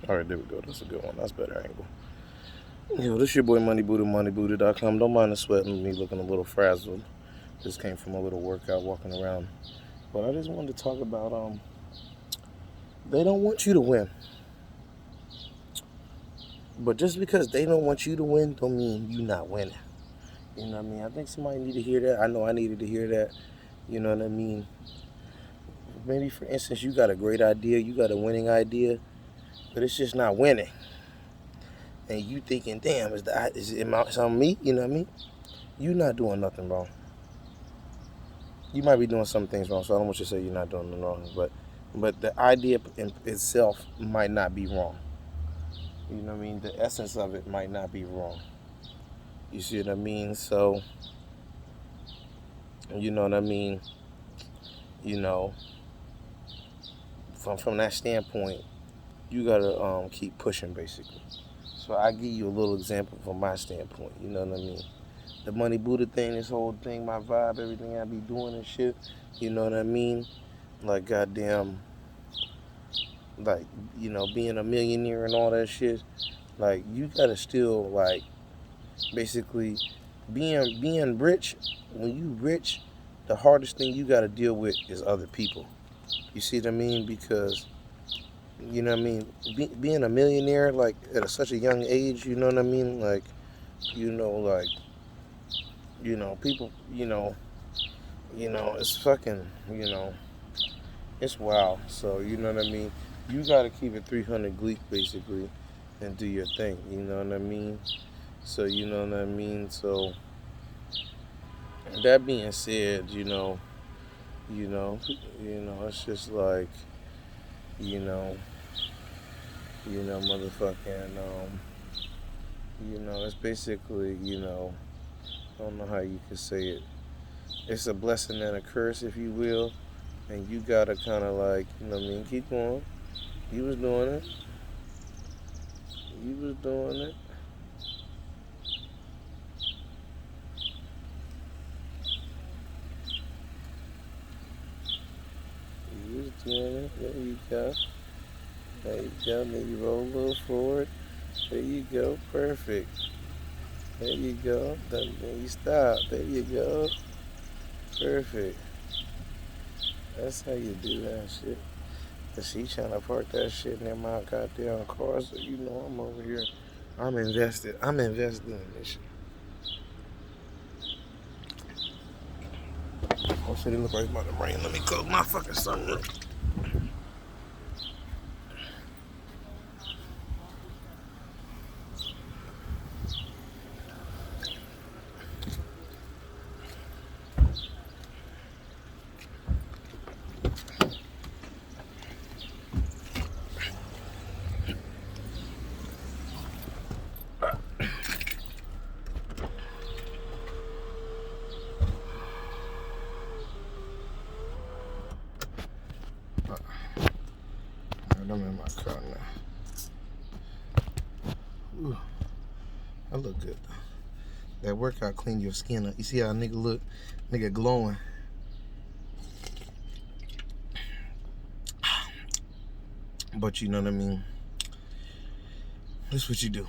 All right, there we go. That's a good one. That's a better angle. Yo, this your boy Money Buddha, moneybuddha.com. Don't mind the sweat and me looking a little frazzled. Just came from a little workout walking around. But I just wanted to talk about they don't want you to win. But just because they don't want you to win don't mean you not winning. You know what I mean? I think somebody need to hear that. I know I needed to hear that. You know what I mean? Maybe for instance you got a great idea, you got a winning idea, but it's just not winning. And you thinking, damn, is it on me? You know what I mean? You not doing nothing wrong. You might be doing some things wrong, so I don't want you to say you're not doing nothing wrong, but the idea in itself might not be wrong. You know what I mean? The essence of it might not be wrong. You see what I mean? So, you know what I mean? You know, from that standpoint, you gotta keep pushing, basically. So I give you a little example from my standpoint. You know what I mean? The Money Buddha thing, this whole thing, my vibe, everything I be doing and shit. You know what I mean? Like goddamn, like being a millionaire and all that shit. Like you gotta still like, basically, being rich. When you rich, the hardest thing you gotta deal with is other people. You see what I mean? Because you know what I mean. Being a millionaire, like such a young age, you know what I mean? Like, like people, it's fucking, it's wild. So you know what I mean. You gotta keep it 300 gleek basically, and do your thing. You know what I mean. So you know what I mean. So that being said, it's just like, motherfucking, it's basically, I don't know how you could say it. It's a blessing and a curse, if you will, and you gotta kind of like, keep going. You was doing it. You was doing it. You was doing it. There you go. There you go. Then you roll a little forward. There you go. Perfect. There you go. Then you stop. There you go. Perfect. That's how you do that shit. Cause she trying to park that shit near my goddamn car, so I'm over here. I'm invested. I'm invested in this shit. Oh shit, it look like it's about to rain. Let me close my fucking sunroof. I'm in my car now. Ooh, I look good. That workout clean your skin up. You see how a nigga look? Nigga glowing. But you know what I mean? That's what you do.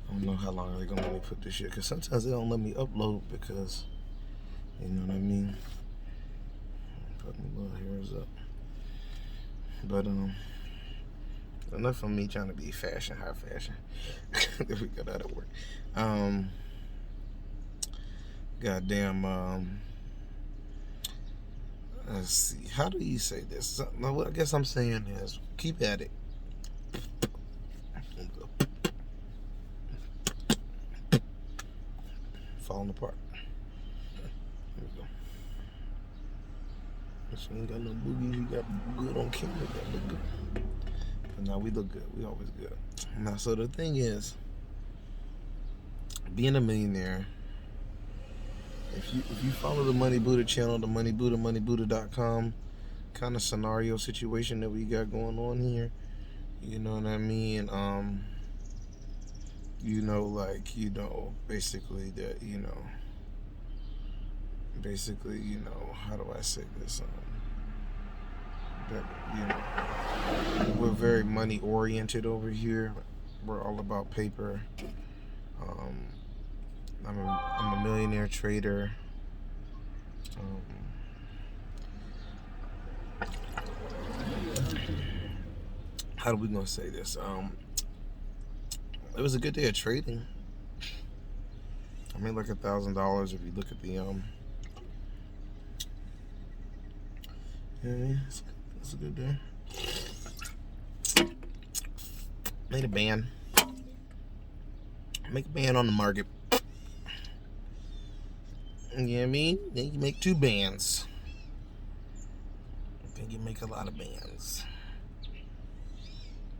I don't know how long they're gonna let me put this shit, because sometimes they don't let me upload because, you know what I mean? Put my little hairs up. But enough of me trying to be fashion, high fashion. There we go, that'll work. Goddamn, let's see, how do you say this? What I guess I'm saying is, keep at it. Falling apart. There we go. She ain't got no boogies. You got good on camera. That look good. But now we look good. We always good. Now, so the thing is, being a millionaire, if you follow the Money Buddha channel, the Money Buddha, moneybuddha.com kind of scenario situation that we got going on here, you know what I mean? Basically that, how do I say this? that, you know, we're very money oriented over here. We're all about paper. Um, I'm a millionaire trader. Um, how are we gonna say this? It was a good day of trading. I made like $1,000 if you look at the yeah, it's a good day. Made a band. Make a band on the market. You know what I mean? Then you make 2 bands. Then you make a lot of bands.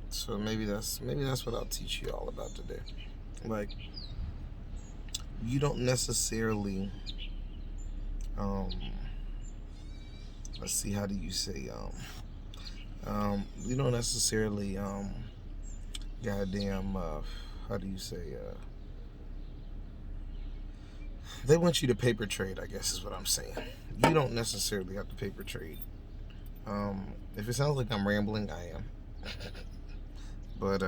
So maybe that's what I'll teach you all about today. Like, you don't necessarily let's see, how do you say you don't necessarily goddamn how do you say they want you to paper trade, I guess is what I'm saying. You don't necessarily have to paper trade. If it sounds like I'm rambling, I am. But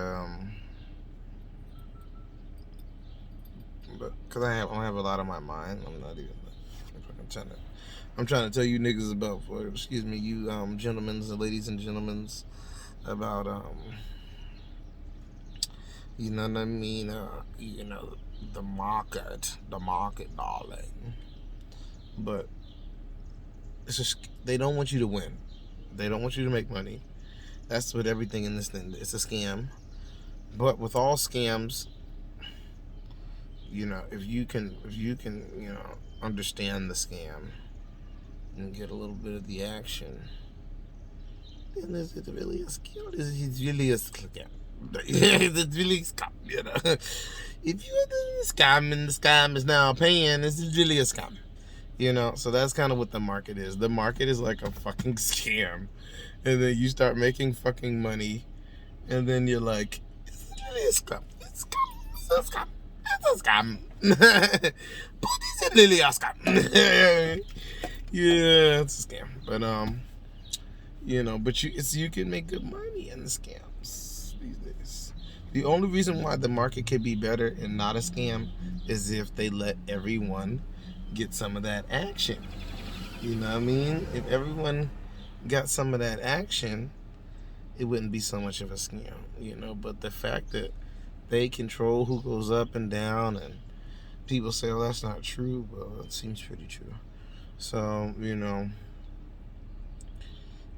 because I have a lot on my mind. I'm not even I'm trying to tell you niggas about, or excuse me, you gentlemen and ladies and gentlemen, about you know what I mean, you know, the market, darling. But it's just, they don't want you to win. They don't want you to make money. That's what everything in this thing, it's a scam. But with all scams, you know, if you can, you know, understand the scam and get a little bit of the action, then is it really a scam? It's really a scam. It's really a scam, you know. If you are the scam and the scam is now paying, this is really a scam. You know, so that's kind of what the market is. The market is like a fucking scam. And then you start making fucking money, and then you're like, it's really a scam. It's a scam. It's a scam. It's a scam. But it's really a scam. Yeah, it's a scam. But you know, but you can make good money in the scams these days. The only reason why the market could be better and not a scam is if they let everyone get some of that action. You know what I mean? If everyone got some of that action, it wouldn't be so much of a scam, you know. But the fact that they control who goes up and down, and people say, "Oh, that's not true," well, it seems pretty true. So, you know,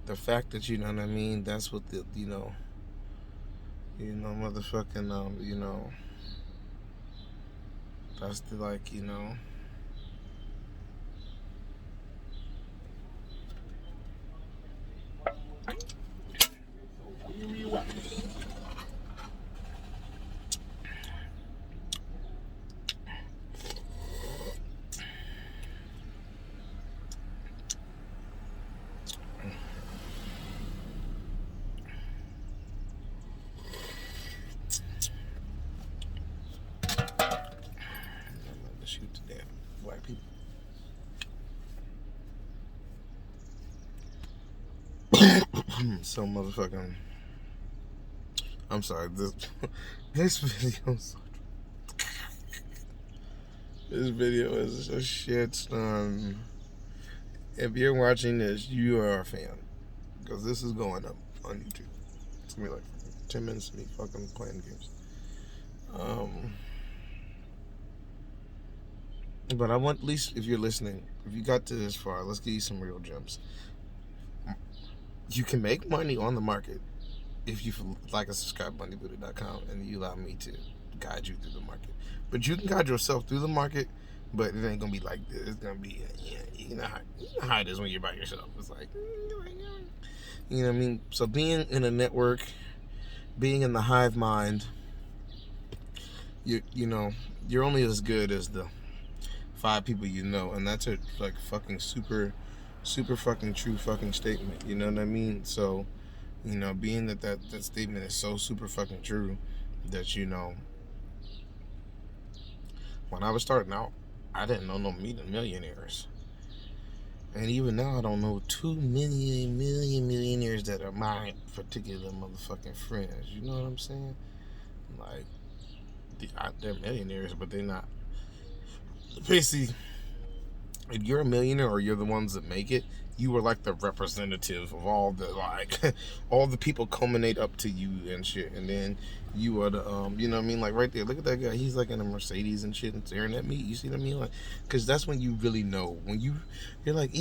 the fact that, you know what I mean, that's what the, you know, motherfucking, you know, that's the, like, you know. Shoot the damn black people. So motherfucking, I'm sorry, this video, this video is a shit stun. If you're watching this, you are a fan, because this is going up on YouTube. It's gonna be like 10 minutes of me fucking playing games. But I want, at least if you're listening, if you got to this far, let's give you some real gems. You can make money on the market if you like and subscribe moneybuilder.com, and you allow me to guide you through the market. But you can guide yourself through the market, but it ain't gonna be like this. It's gonna be, you know how it is when you're by yourself. It's like, you know what I mean? So being in a network, being in the hive mind, you know, you're only as good as the 5 people you know, and that's a like fucking super fucking true fucking statement. You know what I mean? So, you know, being that statement is so super fucking true, that, you know, when I was starting out, I didn't know no millionaires. And even now, I don't know too many millionaires that are my particular motherfucking friends. You know what I'm saying? Like, they're millionaires, but they're not. Basically, if you're a millionaire or you're the ones that make it, you are like the representative of all the like all the people culminate up to you and shit, and then you are the you know what I mean, like right there, look at that guy, he's like in a Mercedes and shit and staring at me, you see what I mean, like, because that's when you really know, when you're like,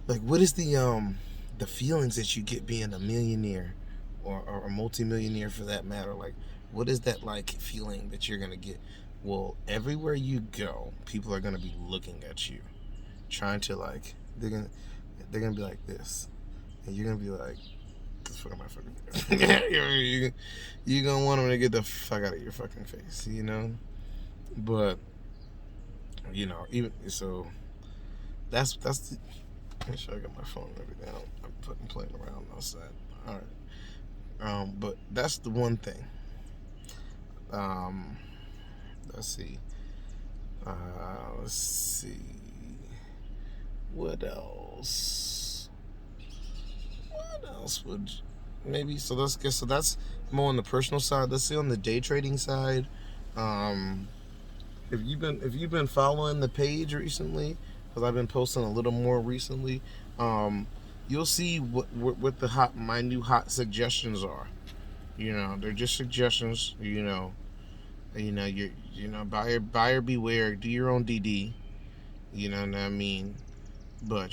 like, what is the feelings that you get being a millionaire or a multimillionaire for that matter, like what is that like feeling that you're gonna get? Well, everywhere you go, people are gonna be looking at you, trying to like they're gonna be like this, and you're gonna be like, "The fuck am I fucking?" you're gonna want them to get the fuck out of your fucking face, you know. But you know, even so, that's the. Make sure I got my phone and everything. I'm fucking playing around outside. All right. But that's the one thing. Um, let's see. Let's see. What else? What else would maybe? So let's guess. So that's more on the personal side. Let's see on the day trading side. Um, if you've been following the page recently, because I've been posting a little more recently, you'll see what the my new hot suggestions are. You know, they're just suggestions. Buyer beware. Do your own DD. You know what I mean? But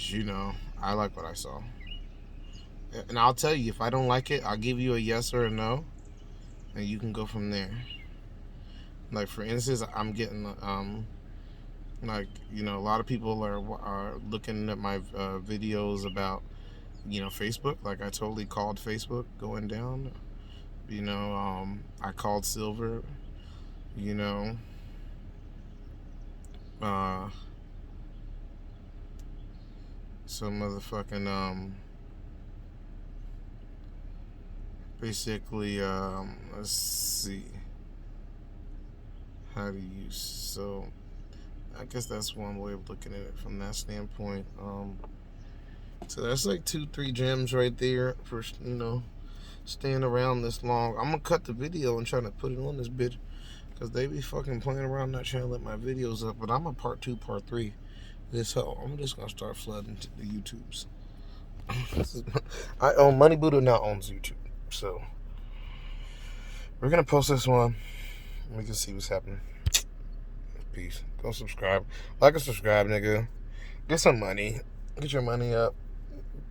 I like what I saw, and I'll tell you if I don't like it, I'll give you a yes or a no, and you can go from there. Like for instance, I'm getting like a lot of people are looking at my videos about Facebook. Like I totally called Facebook going down. I called silver. You know, uh, some motherfucking basically let's see how do you so I guess that's one way of looking at it from that standpoint. So that's like 2-3 gems right there for staying around this long. I'm gonna cut the video and try to put it on this bitch because they be fucking playing around not trying to let my videos up. But I'm a part 2, part 3. This hell, I'm just gonna start flooding to the YouTubes. I own Money Buddha now owns YouTube, so we're gonna post this one. We can see what's happening. Peace. Go subscribe, like and subscribe, nigga. Get some money. Get your money up.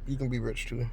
You can be rich too.